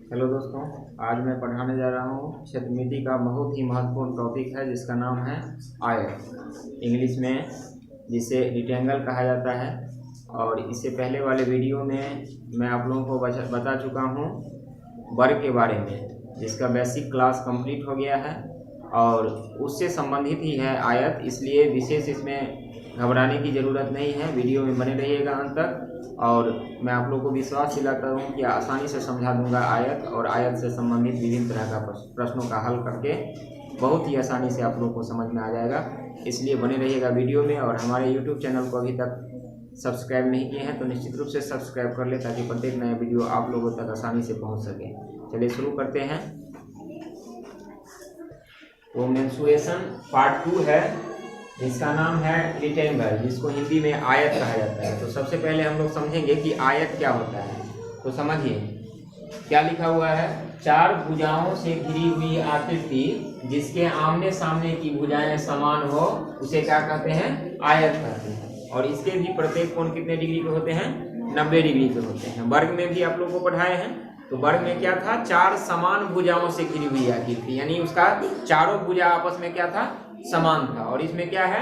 Hello दोस्तों, आज मैं पढ़ाने जा रहा हूँ क्षेत्रमिति का बहुत ही महत्वपूर्ण टॉपिक है जिसका नाम है आयत, इंग्लिश में जिसे रेक्टेंगल कहा जाता है। और इससे पहले वाले वीडियो में मैं आप लोगों को बता चुका हूँ वर्ग के बारे में, जिसका बेसिक क्लास कंप्लीट हो गया है और उससे संबंधित ही है आयत, इसलिए विशेष इसमें घबराने की ज़रूरत नहीं है। वीडियो में बने रहिएगा अंत तक और मैं आप लोगों को विश्वास दिलाता हूँ कि आसानी से समझा दूंगा आयत, और आयत से संबंधित विभिन्न तरह का प्रश्नों का हल करके बहुत ही आसानी से आप लोगों को समझ में आ जाएगा। इसलिए बने रहिएगा वीडियो में। और हमारे YouTube चैनल को अभी तक सब्सक्राइब नहीं किए हैं तो निश्चित रूप से सब्सक्राइब कर ले, ताकि प्रत्येक नया वीडियो आप लोगों तक आसानी से पहुँच सके। चलिए शुरू करते हैं। वो मेंसुरेशन पार्ट 2 है, जिसका नाम है रेक्टेंगल, जिसको हिंदी में आयत कहा जाता है। तो सबसे पहले हम लोग समझेंगे कि आयत क्या होता है। तो समझिए क्या लिखा हुआ है। चार भुजाओं से घिरी हुई आकृति जिसके आमने सामने की भुजाएं समान हो उसे क्या कहते हैं? आयत कहते हैं। और इसके भी प्रत्येक कोण कितने डिग्री के होते हैं? 90 डिग्री के होते हैं। वर्ग में भी आप लोग को पढ़ाए हैं। तो वर्ग में क्या था? चार समान भुजाओं से घिरी हुई आकृति, यानी उसका चारों भुजा आपस में क्या था? समान था। और इसमें क्या है?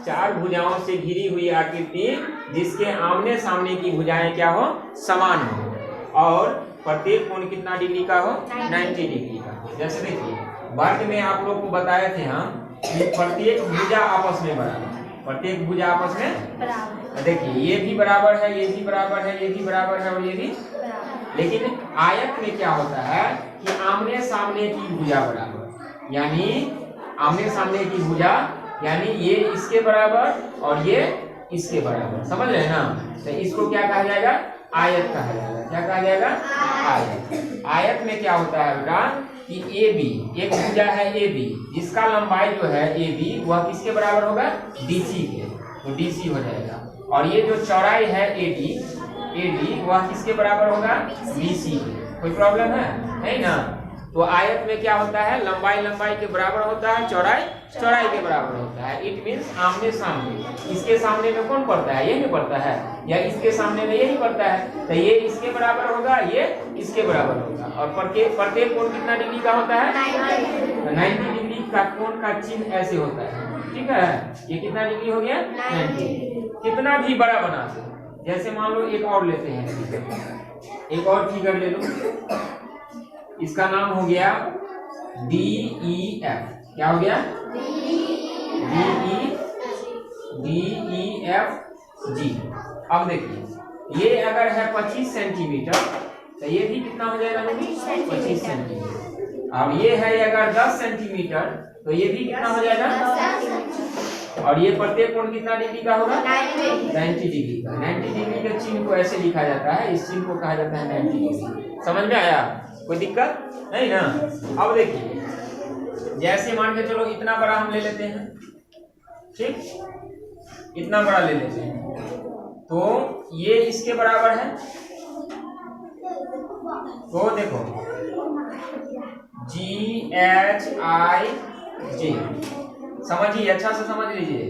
चार भुजाओं से घिरी हुई आकृति जिसके आमने सामने की भुजाएं क्या हो? समान हो। और प्रत्येक कोण कितना डिग्री का हो? 90 डिग्री का। जैसे देखिए वर्ग में आप लोग को बताए थे हम कि प्रत्येक भुजा आपस में बराबर, प्रत्येक भुजा आपस में बराबर। देखिए ये भी बराबर है, ये भी बराबर है, ये भी बराबर है और ये भी। लेकिन आयत में क्या होता है कि आमने सामने की भुजा बराबर, यानी आमने सामने की भुजा, यानी ये इसके बराबर और ये इसके बराबर। समझ रहे हैं ना? तो इसको क्या कहा जाएगा? आयत कहा जाएगा। क्या कहा जाएगा? आयत। आयत में क्या होता है बेटा कि ए बी, एक भुजा है ए बी, जिसका लंबाई जो है ए बी वह किसके बराबर होगा? डीसी के। तो डीसी हो जाएगा। और ये जो चौड़ाई है ए डी वह किसके बराबर होगा? बीसी के। कोई प्रॉब्लम है? नहीं ना? तो आयत में क्या होता है? लंबाई के बराबर होता है, चौड़ाई के बराबर होता है। इट मीन्स आमने सामने। इसके सामने में कौन पड़ता है? ये नहीं पड़ता है, या इसके सामने में यही पड़ता है। तो ये इसके बराबर होगा, ये इसके बराबर होगा। और प्रत्येक कोण कितना डिग्री का होता है? 90 डिग्री का कोण का चिन्ह ऐसे होता है। ठीक है, ये कितना डिग्री हो गया? 90। कितना भी बड़ा बना दो। जैसे मान लो एक और लेते हैं, एक और फिगर ले लो। इसका नाम हो गया DEF। क्या हो गया? DEFG। अब देखिए ये अगर है 25 सेंटीमीटर तो ये भी कितना हो जाएगा? 25 सेंटीमीटर। अब ये है अगर 10 सेंटीमीटर तो ये भी कितना हो जाएगा? और ये प्रत्येक कोण कितना डिग्री का होगा? 90 डिग्री का। 90 डिग्री के चिन्ह को ऐसे लिखा जाता है, इस चिन्ह को कहा जाता है 90 डिग्री। समझ में आया? कोई दिक्कत नहीं ना? अब देखिए जैसे मान के चलो इतना बड़ा हम ले लेते हैं, ठीक, इतना बड़ा ले लेते हैं, तो ये इसके बराबर है। तो देखो GHIJ, समझिए, अच्छा से समझ लीजिए।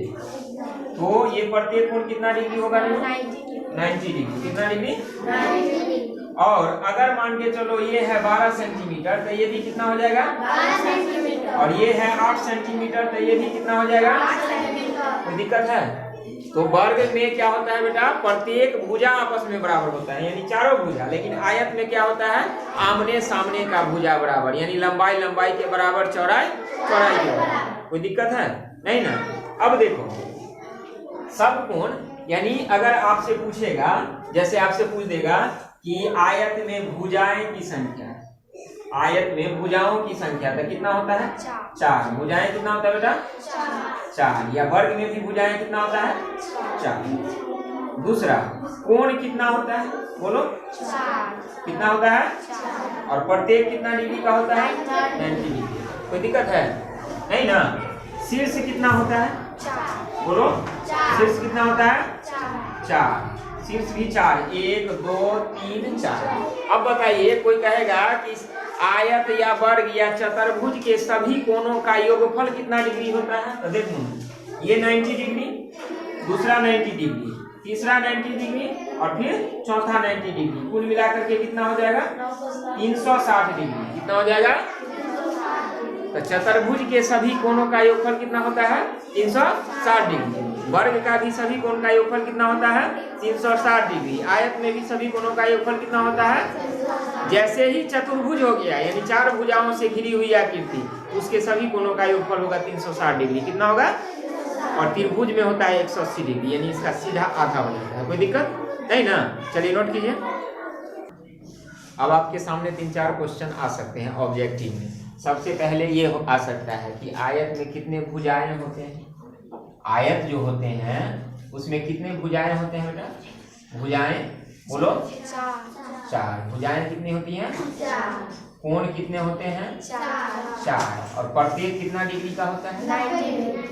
तो ये प्रत्येक कोण कितना डिग्री होगा? 90 डिग्री। कितना डिग्री? 90। और अगर मान के चलो ये है 12 सेंटीमीटर तो ये भी कितना हो जाएगा? 12 सेंटीमीटर। और ये है 8 सेंटीमीटर तो ये भी कितना हो जाएगा? 8 सेंटीमीटर। कोई दिक्कत है? तो वर्ग में क्या होता है बेटा? प्रत्येक भुजा आपस में बराबर होता है, यानी चारों भुजा। लेकिन आयत में क्या होता है? आमने सामने का भुजा बराबर, यानी लंबाई के बराबर, चौड़ाई के बराबर। कोई दिक्कत है? नहीं ना? अब देखो सब कोण, यानी अगर आपसे पूछेगा, जैसे आपसे पूछ देगा कि आयत में भुजाएं की संख्या, आयत में भुजाओं की संख्या तो कितना होता है? 4। भुजाएं कितना होता है बेटा? 4। या वर्ग में भी भुजाएं कितना होता है? 4। दूसरा कोण कितना होता है? बोलो। 4। कितना होता है? 4। और प्रत्येक कितना डिग्री का होता है? 90 डिग्री। कोई दिक्कत है? नहीं ना? शीर्ष कितना होता है? 4। बोलो। शीर्ष कितना होता है? 4। शीर्ष भी 4, 1 2 3 4। अब बताइए कोई कहेगा कि आयत या वर्ग या चतुर्भुज के सभी कोणों का योगफल कितना डिग्री होता है? तो देखो ये 90 डिग्री, दूसरा 90 डिग्री, तीसरा 90 डिग्री और फिर चौथा 90 डिग्री, कुल मिलाकर के कितना हो जाएगा 360 डिग्री। कितना हो जाएगा? तो चतुर्भुज के सभी कोणों का योगफल कितना होता है 360 डिग्री। वर्ग का भी सभी कोण का योगफल कितना होता है 360 डिग्री। आयत में भी सभी कोणों का योगफल कितना होता है? जैसे ही चतुर्भुज हो गया यानी 4 भुजाओं से घिरी हुई आकृति, उसके सभी कोणों का योगफल होगा 360 डिग्री। कितना होगा? और त्रिभुज में होता है 180 डिग्री, यानी इसका सीधा आधा हो जाता है। कोई दिक्कत नहीं ना? चलिए नोट कीजिए। अब आपके सामने 3-4 क्वेश्चन आ सकते हैं ऑब्जेक्टिव में। सबसे पहले ये आ सकता है कि आयत में कितने भुजाएं होते हैं? आयत जो होते हैं उसमें कितने भुजाएं होते हैं बेटा? भुजाएं बोलो 4। भुजाएं कितनी होती हैं? कोण कितने होते हैं? 4। और प्रत्येक कितना डिग्री का होता है?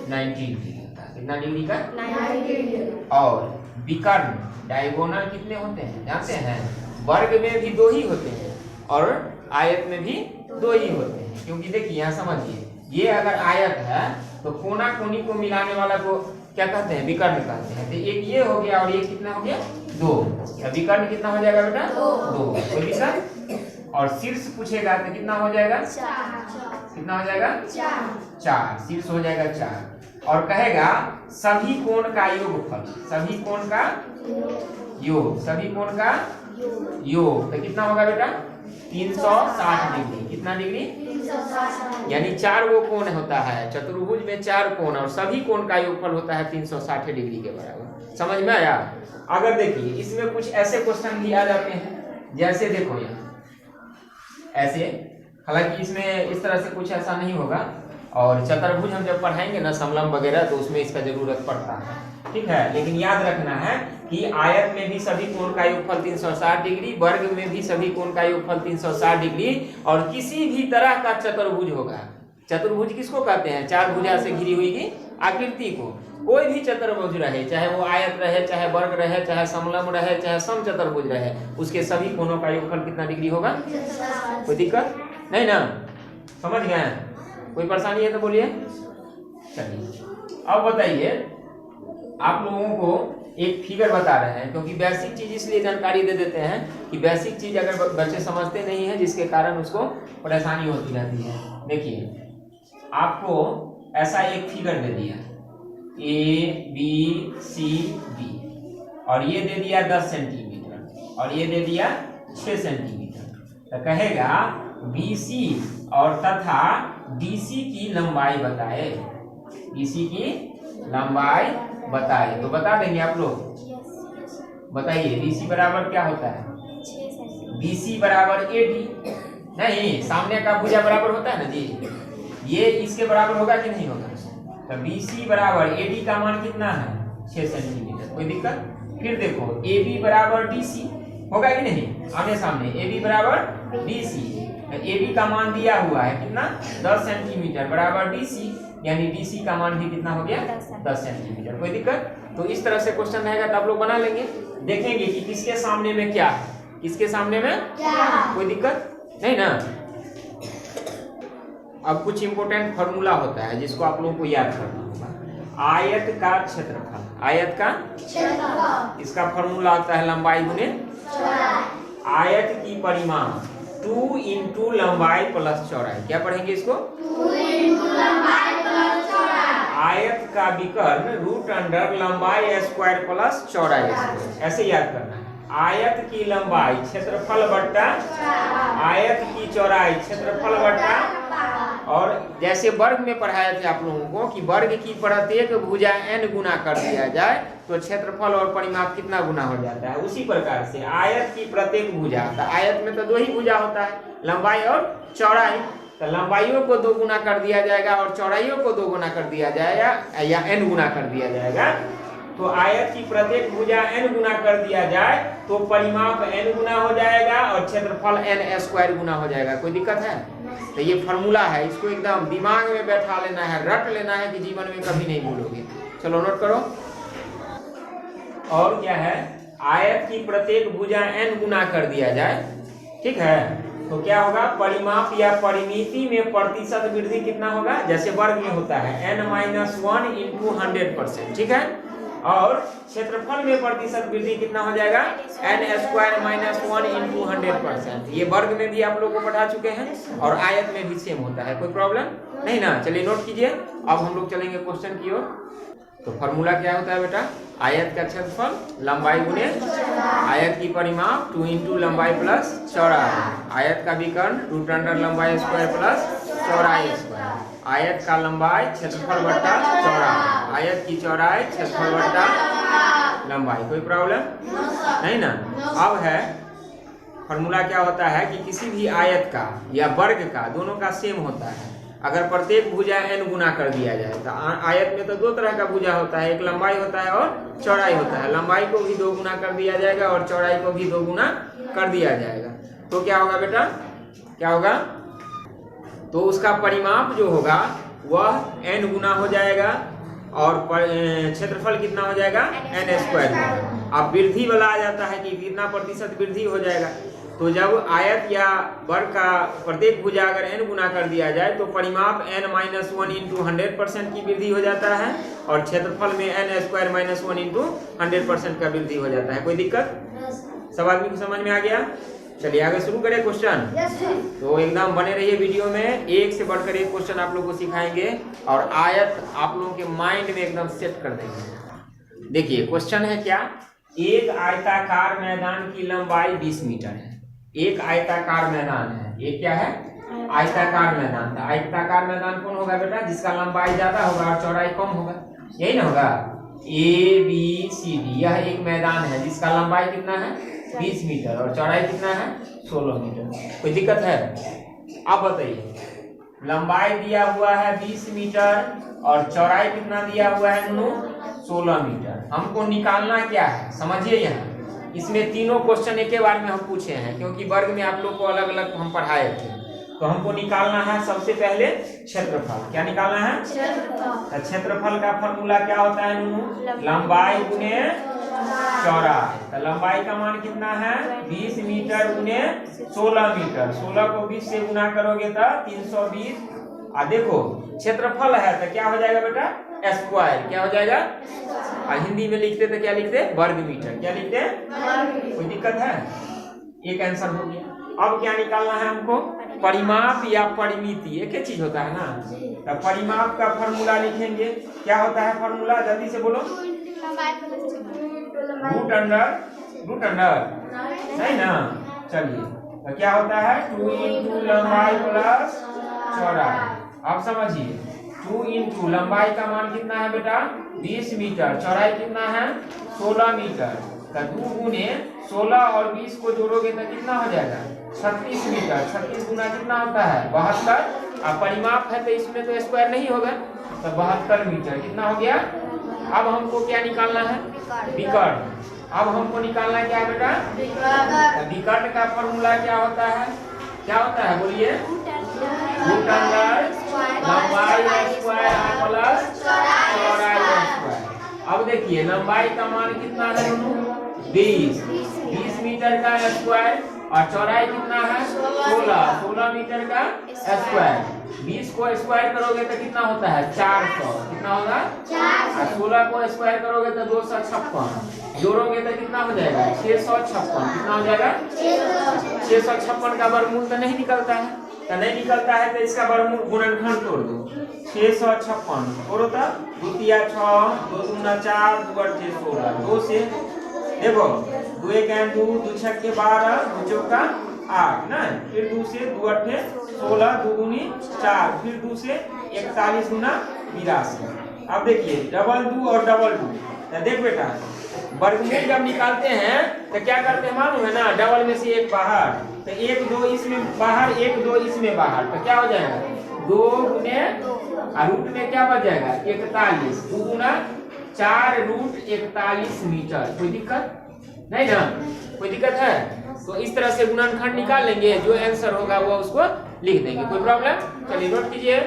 90 डिग्री का। कितना डिग्री का? 90। और विकर्ण डायगोनल कितने होते हैं जानते हैं? वर्ग में भी 2 ही होते हैं और आयत में भी 2 ही होते हैं। क्योंकि देखिए यहाँ समझिए, ये अगर आयत है तो कोना कोनी को मिलाने वाला को क्या कहते हैं? विकर्ण कहते हैं। तो एक ये हो गया और ये कितना हो गया 2। विकर्ण कितना हो जाएगा बेटा? 2। कोई दिक्कत? और शीर्ष पूछेगा तो कितना हो जाएगा? 4। कितना हो जाएगा? 4। शीर्ष हो जाएगा 4। और कहेगा सभी कोण का योगफल, सभी कोण का योग, सभी कोण का योग। तो कितना होगा बेटा? 360 डिग्री। कितना डिग्री? 360। यानी 4 वो कोण होता है चतुर्भुज में, 4 कोण और सभी कोण का योगफल होता है 360 डिग्री के बराबर। समझ में आया? अगर देखिए इसमें कुछ ऐसे क्वेश्चन भी आ जाते हैं, जैसे देखो यहाँ ऐसे, हालांकि इसमें इस तरह से कुछ ऐसा नहीं होगा। और चतुर्भुज हम जब पढ़ाएंगे ना समलम वगैरह तो उसमें इसका जरूरत पड़ता है, ठीक है। लेकिन याद रखना है कि आयत में भी सभी कोण का योगफल 360 डिग्री, वर्ग में भी सभी कोण का योगफल 360 डिग्री, और किसी भी तरह का चतुर्भुज होगा। चतुर्भुज किसको कहते हैं? 4 भुजा से घिरी हुई की आकृति को। कोई भी चतुर्भुज रहे, चाहे वो आयत रहे, चाहे वर्ग रहे, चाहे समलम रहे, चाहे समचतुर्भुज रहे, उसके सभी कोणों का योगफल कितना डिग्री होगा? कोई दिक्कत नहीं ना? समझ गए? कोई परेशानी है तो बोलिए। चलिए अब बताइए, आप लोगों को एक फिगर बता रहे हैं, क्योंकि बेसिक चीज इसलिए जानकारी दे देते हैं कि बेसिक चीज अगर बच्चे समझते नहीं है जिसके कारण उसको परेशानी होती रहती है। देखिए आपको ऐसा एक फिगर दे दिया ABCD, और ये दे दिया 10 सेंटीमीटर और ये दे दिया 6 सेंटीमीटर। तो कहेगा BC और तथा DC की लंबाई बताए, BC की लंबाई बताए। तो बता देंगे आप लोग? बताइए BC बराबर क्या होता है? BC बराबर AD। नहीं, सामने का भुजा बराबर होता है ना जी, ये इसके बराबर होगा कि नहीं होगा? तो BC बराबर AD का मान कितना है? 6 सेंटीमीटर। कोई दिक्कत? फिर देखो AB बराबर DC होगा कि नहीं? आमने सामने AB बराबर DC, AB का मान दिया हुआ है कितना? 10 सेंटीमीटर बराबर DC, यानी DC का मान भी कितना हो गया? 10 सेंटीमीटर। कोई दिक्कत? तो इस तरह से क्वेश्चन रहेगा तो आप लोग बना लेंगे। देखेंगे कि किसके सामने में क्या है, किसके सामने में क्या। कोई दिक्कत नहीं ना? अब कुछ इंपोर्टेंट फॉर्मूला होता है जिसको आप लोगों को याद करना होगा। आयत का क्षेत्रफल, आयत का क्षेत्रफल, इसका फॉर्मूला होता है लंबाई गुने चौड़ाई। आयत की परिमाण 2 इंटू लंबाई प्लस चौड़ाई। क्या पढ़ेंगे इसको? 2 इंटू लंबाई प्लस चौड़ाई। आयत का विकर्ण रूट अंडर लंबाई स्क्वायर प्लस चौड़ाई। ऐसे याद करना है। आयत की लंबाई क्षेत्रफल बट्टा आयत की चौड़ाई क्षेत्रफल बट्टा। और जैसे वर्ग में पढ़ाया था आप लोगों को कि वर्ग की प्रत्येक भुजा n गुना कर दिया जाए तो क्षेत्रफल और परिमाप कितना गुना हो जाता है, उसी प्रकार से आयत की प्रत्येक भुजा, तो आयत में तो 2 ही भुजा होता है, लंबाई और चौड़ाई। तो लंबाइयों को 2 गुना कर दिया जाएगा और चौड़ाइयों को 2 गुना कर दिया जाएगा या n गुना कर दिया जाएगा। तो आयत की प्रत्येक भुजा n गुना कर दिया जाए तो परिमाप n गुना हो जाएगा और क्षेत्रफल n स्क्वायर गुना हो जाएगा। कोई दिक्कत है? तो ये फॉर्मूला है, इसको एकदम दिमाग में बैठा लेना है, रट लेना है कि जीवन में कभी नहीं भूलोगे। चलो नोट करो। और क्या है? आयत की प्रत्येक भुजा n गुना कर दिया जाए, ठीक है, तो क्या होगा? परिमाप या परिमिति में प्रतिशत वृद्धि कितना होगा? जैसे वर्ग में होता है n-1 इंटू 100%, ठीक है। और क्षेत्रफल में प्रतिशत वृद्धि कितना हो जाएगा, n² - 1 × 100%। ये वर्ग में भी आप लोग को पढ़ा चुके हैं और आयत में भी सेम होता है, कोई प्रॉब्लम नहीं ना। चलिए नोट कीजिए। अब हम लोग चलेंगे क्वेश्चन की ओर। तो फॉर्मूला क्या होता है बेटा, आयत का क्षेत्रफल लंबाई गुने आयत की परिमाप 2 × लंबाई प्लस चौड़ाई, आयत का विकर्ण √अंडर लंबाई स्क्वायर प्लस चौड़ाई स्क्वायर, आयत का लंबाई क्षेत्रफल बट्टा चौड़ाई, आयत की चौड़ाई क्षेत्रफल बट्टा लंबाई। कोई प्रॉब्लम नहीं ना। अब है फॉर्मूला क्या होता है कि किसी भी आयत का या वर्ग का दोनों का सेम होता है। अगर प्रत्येक भुजा n गुना कर दिया जाए तो आयत में तो दो तरह का भुजा होता है, एक लंबाई होता है और चौड़ाई होता है। लंबाई को भी 2 गुना कर दिया जाएगा और चौड़ाई को भी 2 गुना कर दिया जाएगा। तो क्या होगा बेटा, क्या होगा, तो उसका परिमाप जो होगा वह n गुना हो जाएगा और क्षेत्रफल कितना हो जाएगा, n²। अब वृद्धि वाला आ जाता है कि कितना प्रतिशत वृद्धि हो जाएगा। तो जब आयत या वर्ग का प्रत्येक भुजा अगर n गुना कर दिया जाए तो परिमाप n - 1 × 100% की वृद्धि हो जाता है और क्षेत्रफल में n² - 1 × 100% का वृद्धि हो जाता है। कोई दिक्कत, सब आदमी को समझ में आ गया। चलिए आगे शुरू करें क्वेश्चन। तो एकदम बने रहिए वीडियो में, एक से बढ़कर एक क्वेश्चन आप लोग को सिखाएंगे और आयत आप लोगों के माइंड में एकदम सेट कर देंगे। देखिए क्वेश्चन है क्या, एक आयताकार मैदान की लंबाई 20 मीटर है। एक आयताकार मैदान है, एक क्या है, आयताकार मैदान। तो आयताकार मैदान कौन होगा बेटा, जिसका लंबाई ज्यादा होगा और चौड़ाई कम होगा, यही ना होगा। ABCD यह एक मैदान है जिसका लंबाई कितना है, 20 मीटर और चौड़ाई कितना है, 16 मीटर। कोई दिक्कत है? अब बताइए, लंबाई दिया हुआ है 20 मीटर और चौड़ाई कितना दिया हुआ है, 16 मीटर। हमको निकालना क्या है, समझिए। यहाँ इसमें तीनों क्वेश्चन एक ही बार में हम पूछे हैं क्योंकि वर्ग में आप लोग को अलग अलग हम पढ़ाए थे। तो हमको निकालना है सबसे पहले क्षेत्रफल। क्या निकालना है, क्षेत्रफल का फॉर्मूला क्या होता है, लंबाई गुने चौड़ाई। तो लंबाई का मान कितना है, 20 मीटर गुने 16 मीटर। 16 को 20 से गुना करोगे तो 320। देखो क्षेत्रफल है तो क्या हो जाएगा बेटा, स्क्वायर। क्या हो जाएगा, और हिंदी में लिखते तो क्या लिखते, वर्ग मीटर। क्या लिखते, कोई दिक्कत है? एक आंसर हो गया। अब क्या निकालना है हमको, परिमाप या परिमिति, एक ही चीज होता है ना। तो परिमाप का फॉर्मूला लिखेंगे। क्या होता है फॉर्मूला, जल्दी से बोलो। √अंडर, सही ना। चलिए तो क्या होता है, 2 × लंबाई प्लस चौड़ाई। अब समझिए, 2 × लंबाई का मान कितना है बेटा, 20 मीटर, चौड़ाई कितना है, 16 मीटर। तो 2 गुने 16 और 20 को जोड़ोगे तो कितना हो जाएगा, 36 मीटर। 36 गुना कितना होता है, 72। अब परिमाप है तो इसमें तो स्क्वायर नहीं होगा, तो 72 मीटर कितना हो गया। अब हमको क्या निकालना है, विकर्ण। अब हमको निकालना क्या है बेटा, विकर्ण का फॉर्मूला क्या होता है, क्या होता है बोलिए, √अंडर लंबाई स्क्वायर प्लस चौड़ाई स्क्वायर। अब देखिए लंबाई का मान कितना है, 20 मीटर का स्क्वायर और चौड़ाई कितना है, 16 मीटर का स्क्वायर। 20 को स्क्वायर करोगे तो कितना होता है, 400। कितना होगा, 16 को स्क्वायर करोगे तो 256, जोड़ोगे तो कितना हो जाएगा, 656। कितना हो जाएगा, 656 का वर्गमूल तो नहीं निकलता है। तो नहीं निकलता है तो इसका वर्गमूल गुणनखंड तोड़ दो। 656 तोड़ो तो 2 × 6, 2 × 4, 2 × 8 16। 2 से देखो, 2 × 1 2, 2 × 6 12, 2 × 4 8 ना। फिर 2 से 2 × 8 16, 2 दूनी 4, फिर 2 से 41 गुना 82। अब देखिए डबल 2 और डबल 2। देख बेटा, वर्गमूल जब निकालते हैं तो क्या करते हैं मालूम है ना, डबल में से 1 बाहर, तो 1 2 इसमें बाहर, 1 2 इसमें बाहर, तो क्या हो जाएगा, 2 गुने रूट में क्या बच जाएगा, 41। 2 गुना 4 √41 मीटर। कोई दिक्कत नहीं ना, कोई दिक्कत है? तो इस तरह से गुणनखंड निकाल लेंगे, जो आंसर होगा वो उसको लिख देंगे। कोई प्रॉब्लम? चलिए नोट कीजिए,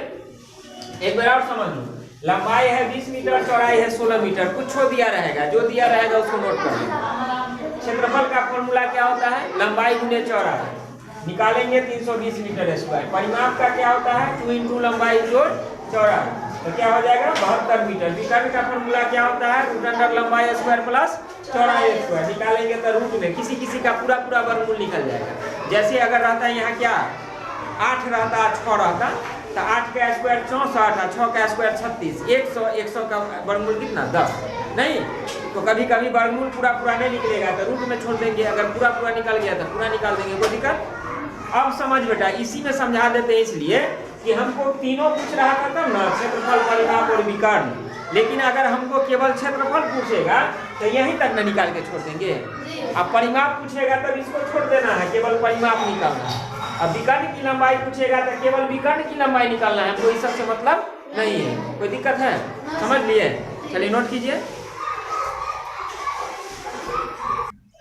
एक बार और समझ लो। लंबाई है 20 मीटर, चौड़ाई है 16 मीटर। कुछ दिया रहेगा, जो दिया रहेगा उसको नोट कर लेंगे। क्षेत्रफल का फॉर्मूला क्या होता है, लंबाई गुने चौड़ाई। निकालेंगे 320 मीटर स्क्वायर। परिमाप का क्या होता है, 2 × लंबाई जोड़ चौड़ाई। तो क्या हो जाएगा 72 मीटर। विकर्ण का फॉर्मूला क्या होता है, रूट अंडर लंबाई स्क्वायर प्लस चौड़ाई स्क्वायर। निकालेंगे तो रूट में किसी किसी का पूरा पूरा वर्गमूल निकल जाएगा। जैसे अगर रहता है यहाँ क्या 8 रहता 6 रहता तो 8 का स्क्वायर 64 और 6 का स्क्वायर 36, 100 का वर्गमूल कितना 10 नहीं। तो कभी कभी वर्गमूल पूरा पूरा नहीं निकलेगा तो रूट में छोड़ देंगे, अगर पूरा पूरा निकल गया तो पूरा निकाल देंगे, कोई दिक्कत। अब समझ बेटा, इसी में समझा देते हैं इसलिए कि हमको तीनों पूछ रहा था तब ना, क्षेत्रफल, परिमाप और विकर्ण। लेकिन अगर हमको केवल क्षेत्रफल पूछेगा तो यहीं तक न निकाल के छोड़ देंगे। अब परिमाप पूछेगा तब इसको छोड़ देना है, केवल परिमाप निकालना है। अब विकर्ण की लंबाई पूछेगा तो केवल विकर्ण की लंबाई निकालना है, कोई सबसे मतलब नहीं है। कोई दिक्कत है, समझ लिए? चलिए नोट कीजिए,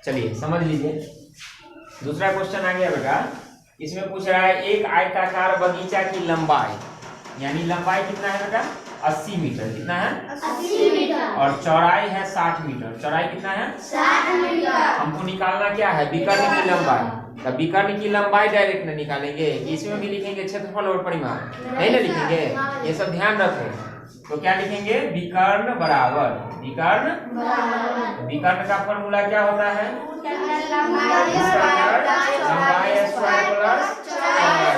चलिए समझ लीजिए। दूसरा क्वेश्चन आ गया बेटा, इसमें पूछ रहा है एक आयताकार बगीचा की लंबाई, यानी लंबाई कितना है बेटा 80 मीटर। कितना है 80 मीटर। और चौड़ाई है 60 मीटर। चौड़ाई कितना है 60 मीटर। हमको निकालना क्या है विकर्ण की लंबाई। तो विकर्ण की लंबाई डायरेक्ट नहीं निकालेंगे, इसमें भी लिखेंगे क्षेत्रफल और परिमाप, नहीं ना लिखेंगे, ये सब ध्यान रखो। तो क्या लिखेंगे विकर्ण बराबर विकर्ण का फॉर्मूला क्या होता है लंबाई स्क्वायर प्लस चौड़ाई।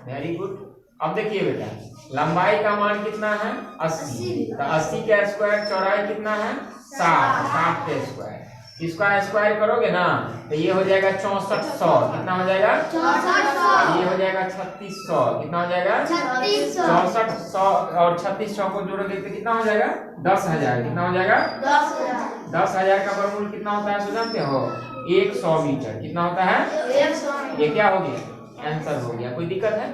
Very good. अब देखिए बेटा लंबाई का मान कितना है 80, तो 80 का स्क्वायर, चौड़ाई कितना है 60 का स्क्वायर। इसका स्क्वायर करोगे ना तो ये हो जाएगा 6400। कितना हो जाएगा 6400। ये हो जाएगा 3600। कितना हो जाएगा 6400 और 3600 को जोड़ोगे तो कितना हो जाएगा 10,000। कितना हो जाएगा 10,000 का वर्गमूल कितना होता है जानते हो 100 मीटर। कितना होता है 100। ये क्या हो गया आंसर हो गया। कोई दिक्कत है?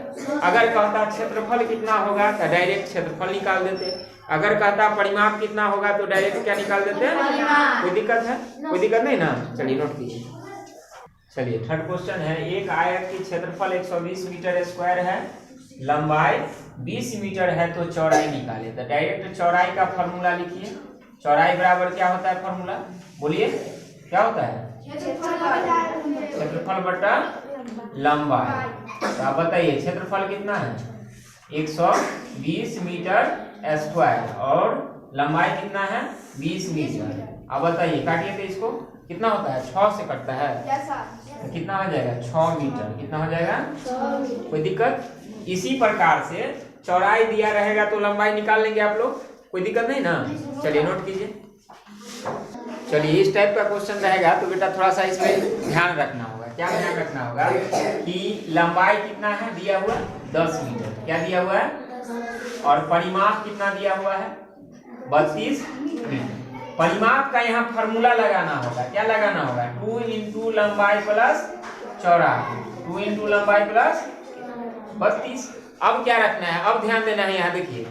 अगर कहता क्षेत्रफल कितना होगा तो डायरेक्ट क्षेत्रफल निकाल देते, अगर कहता परिमाप कितना होगा तो डायरेक्ट क्या निकाल देते हैं। कोई दिक्कत है? कोई दिक्कत नहीं ना। चलिए नोट कीजिए। चलिए थर्ड क्वेश्चन है, एक आयत की क्षेत्रफल 120 मीटर स्क्वायर है, लंबाई 20 मीटर है, तो चौड़ाई निकाले। तो डायरेक्ट चौड़ाई का फॉर्मूला लिखिए। चौड़ाई बराबर क्या होता है फॉर्मूला, बोलिए क्या होता है क्षेत्रफल बटा लंबाई। तो आप बताइए क्षेत्रफल कितना है 120 मीटर स्क्वायर और लंबाई कितना है 20 मीटर। अब बताइए काटिए तो इसको कितना होता है 6 से कटता है तो कितना हो जाएगा 6 मीटर। कितना हो जाएगा 6। कोई दिक्कत? इसी प्रकार से चौड़ाई दिया रहेगा तो लंबाई निकाल लेंगे आप लोग, कोई दिक्कत नहीं ना। चलिए नोट कीजिए। चलिए इस टाइप का क्वेश्चन रहेगा तो बेटा थोड़ा सा इसमें ध्यान रखना होगा। क्या ध्यान रखना होगा कि लंबाई कितना है दिया हुआ 10 मीटर, क्या दिया हुआ है, और परिमाप कितना दिया हुआ है 32 मीटर। परिमाप का यहाँ फॉर्मूला लगाना होगा। क्या लगाना होगा 2 इंटू लंबाई प्लस चौड़ाई, 2 इंटू लंबाई प्लस 32। अब क्या रखना है, अब ध्यान देना है। यहाँ देखिए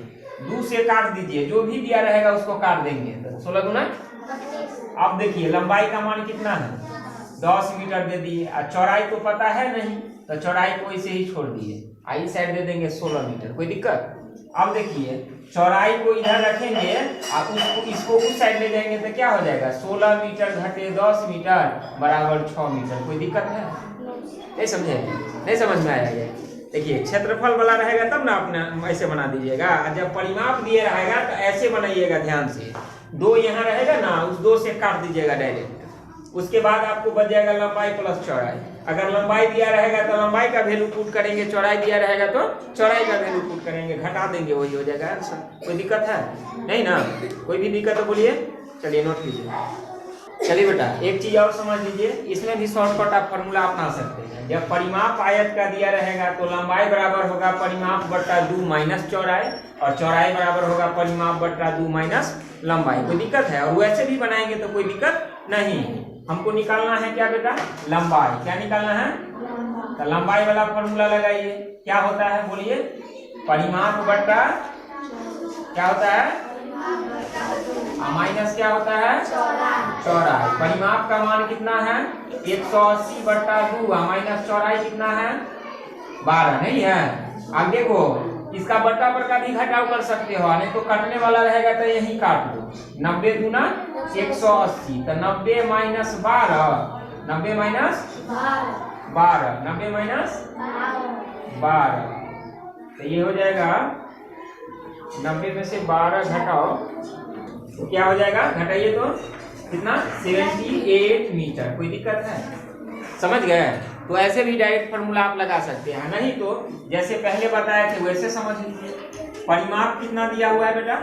2 से काट दीजिए, जो भी दिया रहेगा उसको काट देंगे तो 16 गुना। अब देखिए लंबाई का मान कितना है 10 मीटर दे दिए, और चौड़ाई तो पता है नहीं तो चौड़ाई को इसे ही छोड़ दिए, आई साइड दे देंगे 16 मीटर। कोई दिक्कत? अब देखिए चौड़ाई को इधर रखेंगे और इसको उस साइड ले जाएंगे तो क्या हो जाएगा 16 मीटर घटे 10 मीटर बराबर 6 मीटर। कोई दिक्कत है? नहीं समझे? नहीं समझ में आया? देखिए क्षेत्रफल वाला रहेगा तब ना अपने ऐसे बना दीजिएगा, जब परिमाप दिए रहेगा तो ऐसे बनाइएगा ध्यान से। 2 यहाँ रहेगा ना, उस 2 से काट दीजिएगा डायरेक्ट। उसके बाद आपको बच जाएगा लंबाई प्लस चौड़ाई। अगर लंबाई दिया रहेगा तो लंबाई का वैल्यू पुट करेंगे, चौड़ाई दिया रहेगा तो चौड़ाई का वैल्यू पुट करेंगे, घटा देंगे, वही हो जाएगा आंसर। कोई दिक्कत है? नहीं ना। कोई भी दिक्कत है बोलिए। चलिए नोट कीजिए। चलिए बेटा एक चीज और समझ लीजिए, इसमें भी शॉर्टकट आप फॉर्मूला अपना सकते हैं। जब परिमाप आयत का दिया रहेगा तो लंबाई बराबर होगा परिमाप बट्टा 2 माइनस चौड़ाई, और चौड़ाई बराबर होगा परिमाप बट्टा 2 माइनस लंबाई। कोई दिक्कत है? और वैसे भी बनाएंगे तो कोई दिक्कत नहीं। हमको निकालना है क्या बेटा लंबाई। क्या निकालना है? तो लंबाई वाला फॉर्मूला लगाइए। क्या होता है बोलिए परिमाप बट्टा क्या होता है माइनस क्या होता है चौड़ाई। परिमाप का मान कितना है 180 बट्टा 2 माइनस चौड़ाई कितना है 12 नहीं है। अब देखो इसका बट्टा पर का भी घटाव कर सकते हो, नहीं तो काटने वाला रहेगा तो यही काट दो। 90 दूना 180 तो 90 माइनस 12, 90 माइनस 12, 90 माइनस 12 तो ये हो जाएगा 90 में से 12 घटाओ तो क्या हो जाएगा, घटाइए तो कितना, 78 मीटर। कोई दिक्कत है? समझ गए? तो ऐसे भी डायरेक्ट फॉर्मूला आप लगा सकते हैं, नहीं तो जैसे पहले बताए थे वैसे समझ लीजिए। परिमाप कितना दिया हुआ है बेटा,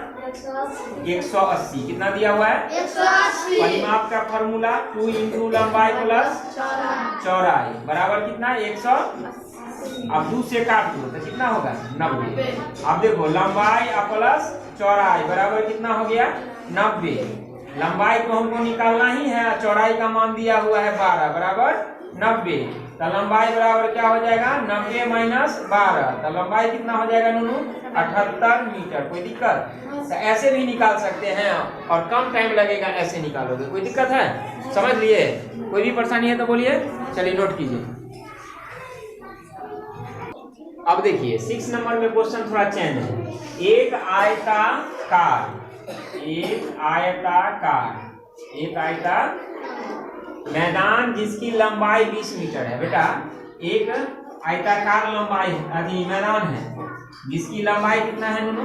180। कितना दिया हुआ है, 180। परिमाप का फॉर्मूला 2 इंटू लंबाई प्लस चौड़ाई बराबर कितना, 100। अब 2 से काट दो तो कितना होगा, 90। अब देखो लंबाई प्लस चौड़ाई बराबर कितना हो गया, 90। लंबाई को हमको निकालना ही है, चौड़ाई का मान दिया हुआ है 12 बराबर 90। तो लंबाई बराबर क्या हो जाएगा, 90 माइनस 12। तो लंबाई कितना हो जाएगा नूनू, 78 मीटर। कोई दिक्कत? तो ऐसे भी निकाल सकते हैं और कम टाइम लगेगा ऐसे निकालोगे। कोई दिक्कत है? समझ लिए? कोई भी परेशानी है तो बोलिए। चलिए नोट कीजिए। अब देखिए 6 नंबर में क्वेश्चन थोड़ा चेंज है। एक आयताकार मैदान जिसकी लंबाई 20 मीटर है। बेटा एक आयताकार लंबाई मैदान है जिसकी लंबाई कितना है नूनू,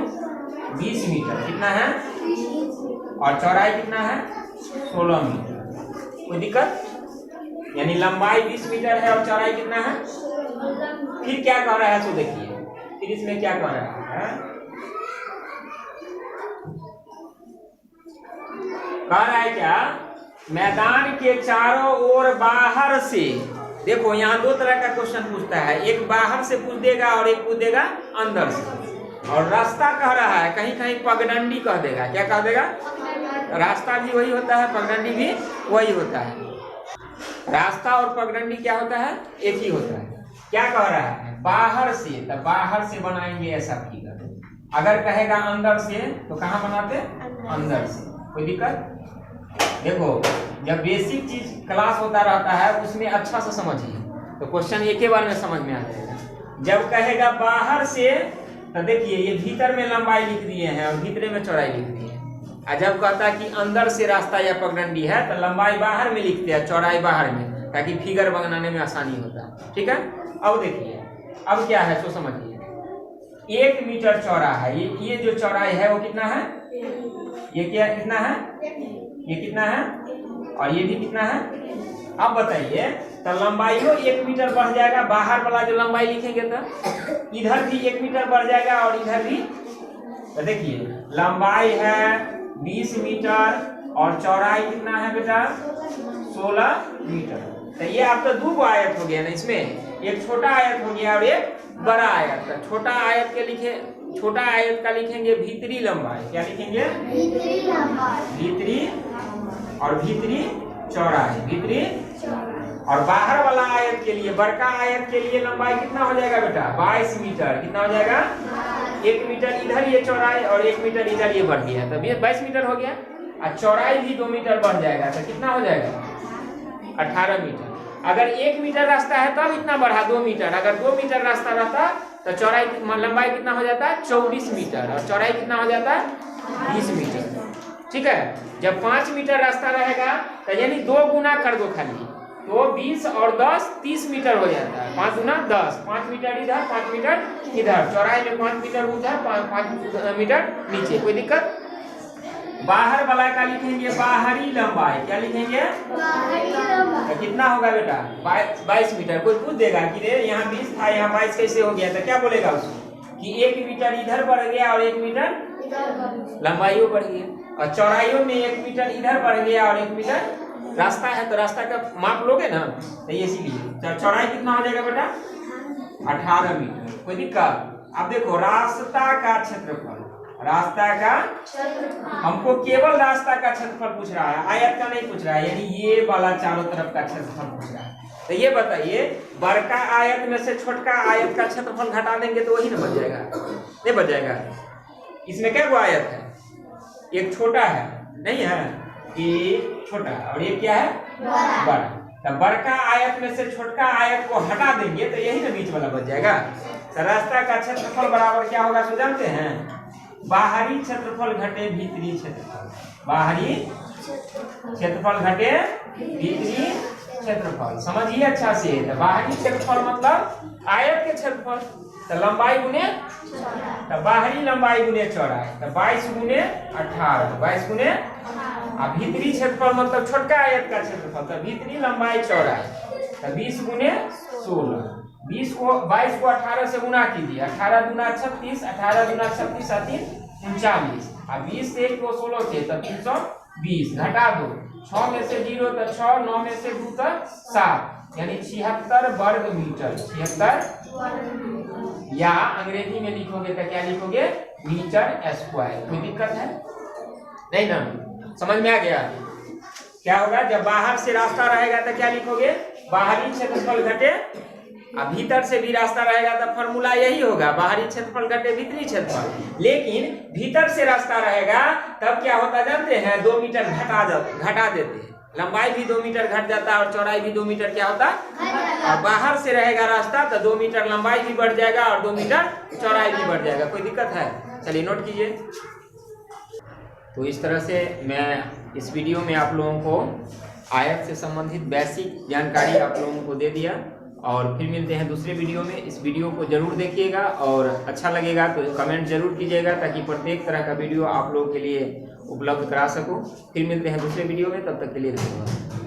20 मीटर। कितना है, और चौड़ाई कितना है, 16 मीटर। कोई दिक्कत? यानी लंबाई 20 मीटर है और चौड़ाई कितना है। फिर क्या कह रहा है तो देखिए, फिर इसमें क्या कह रहा है, कह रहा है क्या, मैदान के चारों ओर बाहर से। देखो यहाँ 2 तरह का क्वेश्चन पूछता है, एक बाहर से पूछ देगा और एक पूछ देगा अंदर से। और रास्ता कह रहा है, कहीं कहीं पगडंडी कह देगा। क्या कह देगा, रास्ता भी वही होता है, पगडंडी भी वही होता है। रास्ता और पगडंडी क्या होता है, एक ही होता है। क्या कह रहा है, बाहर से, तो बाहर से बनाएंगे ऐसा फिगर। अगर कहेगा अंदर से तो कहाँ बनाते, अंदर से। कोई दिक्कत? देखो जब बेसिक चीज क्लास होता रहता है उसमें अच्छा से समझिए तो क्वेश्चन एक ही बार में समझ में आ जाएगा। जब कहेगा बाहर से तो देखिए ये भीतर में लंबाई लिख दिए हैं और भीतरे में चौड़ाई लिख दिए हैं। और जब कहता है कि अंदर से रास्ता या पगडंडी है तो लंबाई बाहर में लिखते हैं, चौड़ाई बाहर में, ताकि फिगर बनाने में आसानी होता है। ठीक है? अब देखिए अब क्या है सो समझिए। 1 मीटर चौड़ा है, ये जो चौड़ाई है वो कितना है, ये क्या कितना है, ये कितना है, और ये भी कितना है। अब बताइए तो लंबाई को 1 मीटर बढ़ जाएगा, बाहर वाला जो लंबाई लिखेंगे तो इधर भी 1 मीटर बढ़ जाएगा और इधर भी। तो देखिए लंबाई है 20 मीटर और चौड़ाई कितना है बेटा, 16 मीटर। तो ये आपका 2 आयत हो गया ना, इसमें एक छोटा आयत हो गया और एक बड़ा आयत। तो छोटा आयत के लिखे, छोटा आयत का लिखेंगे भीतरी लंबाई। क्या लिखेंगे, भीतरी लंबाई, भीतरी और भीतरी चौड़ाई, भीतरी। और बाहर वाला आयत के लिए, बड़का आयत के लिए लंबाई कितना हो जाएगा बेटा, 22 मीटर। कितना हो जाएगा, 1 मीटर इधर ये चौड़ाई और 1 मीटर इधर ये बढ़ गया, तब ये 22 मीटर हो गया। और चौड़ाई भी 2 मीटर बढ़ जाएगा तो कितना हो जाएगा, 18 मीटर। अगर 1 मीटर रास्ता है तब इतना बढ़ा 2 मीटर। अगर 2 मीटर रास्ता रहता तो चौड़ाई लंबाई कितना हो जाता है, 24 मीटर, और चौड़ाई कितना हो जाता है, 20 मीटर। ठीक है? जब 5 मीटर रास्ता रहेगा तो यानी 2 गुना कर दो खाली, तो 20 और 10 30 मीटर हो जाता है। 5 गुना 10, 5 मीटर इधर 5 मीटर इधर, चौड़ाई में 5 मीटर ऊंचा 5 मीटर नीचे। कोई दिक्कत? बाहर वाला का लिखेंगे बाहरी लंबाई। क्या लिखेंगे, बाहरी लंबाई। तो कितना होगा बेटा, 22 मीटर। कोई पूछ देगा कि रे यहाँ 20 था यहाँ 22 कैसे हो गया, तो क्या बोलेगा उसको कि 1 मीटर इधर बढ़ गया और 1 मीटर लंबाई बढ़ गया, और चौड़ाइयों में 1 मीटर इधर बढ़ गया और 1 मीटर रास्ता है तो रास्ता का माप लोगे ना, तो ये इसीलिए चौड़ाई कितना हो जाएगा बेटा, 18 मीटर। कोई दिक्कत? अब देखो रास्ता का क्षेत्रफल, रास्ता का हमको केवल रास्ता का क्षेत्रफल पूछ रहा है, आयत का नहीं पूछ रहा है, यानी ये वाला चारों तरफ का क्षेत्रफल पूछ रहा है। तो ये बताइए बड़का आयत में से छोटका आयत का क्षेत्रफल घटा देंगे तो वही ना बच जाएगा, नहीं बच जाएगा। इसमें क्या वो आयत है, एक छोटा है नहीं है, एक छोटा और एक क्या है, बड़ा। तो बड़का आयत में से छोटका आयत को हटा देंगे तो यही ना बीच वाला बच जाएगा। तो रास्ता का क्षेत्रफल बराबर क्या होगा तो जानते हैं, बाहरी क्षेत्रफल घटे भीतरी क्षेत्रफल, बाहरी क्षेत्रफल घटे भीतरी क्षेत्रफल। समझिए अच्छा से, तो बाहरी क्षेत्रफल मतलब आयत के क्षेत्रफल, तो लंबाई गुने तो बाहरी लंबाई गुने चौड़ाई, तो 22 गुने 18, 22 गुने भीतरी क्षेत्रफल मतलब छोटका आयत का क्षेत्रफल, तो भीतरी लंबाई चौड़ाई, तो 20 गुने 16, 22 को 18 से गुना कीजिए, 18 दूना 36, 18 दूना 36 3 39, और 20 से 1 2 16 थे, तो 320 घटा दो, 6 में से 0 तो 6, 9 में से 2 तो 7, यानी 76 वर्ग मीटर, 76, या अंग्रेजी में लिखोगे तो क्या लिखोगे, मीटर स्क्वायर। कोई दिक्कत है नहीं ना, समझ में आ गया? क्या होगा जब बाहर से रास्ता रहेगा तो क्या लिखोगे, बाहरी क्षेत्रफल घटे, अब भीतर से भी रास्ता रहेगा तो फॉर्मूला यही होगा, बाहरी क्षेत्रफल घटे भीतरी क्षेत्रफल। लेकिन भीतर से रास्ता रहेगा तब क्या होता जानते हैं, 2 मीटर घटा देते हैं, लंबाई भी 2 मीटर घट जाता है और चौड़ाई भी 2 मीटर क्या होता, और बाहर से रहेगा रास्ता तो 2 मीटर लंबाई भी बढ़ जाएगा और 2 मीटर चौड़ाई भी बढ़ जाएगा। कोई दिक्कत है? चलिए नोट कीजिए। तो इस तरह से मैं इस वीडियो में आप लोगों को आयत से संबंधित बेसिक जानकारी आप लोगों को दे दिया, और फिर मिलते हैं दूसरे वीडियो में। इस वीडियो को जरूर देखिएगा और अच्छा लगेगा तो कमेंट जरूर कीजिएगा, ताकि प्रत्येक तरह का वीडियो आप लोगों के लिए उपलब्ध करा सकूं। फिर मिलते हैं दूसरे वीडियो में, तब तक के लिए धन्यवाद।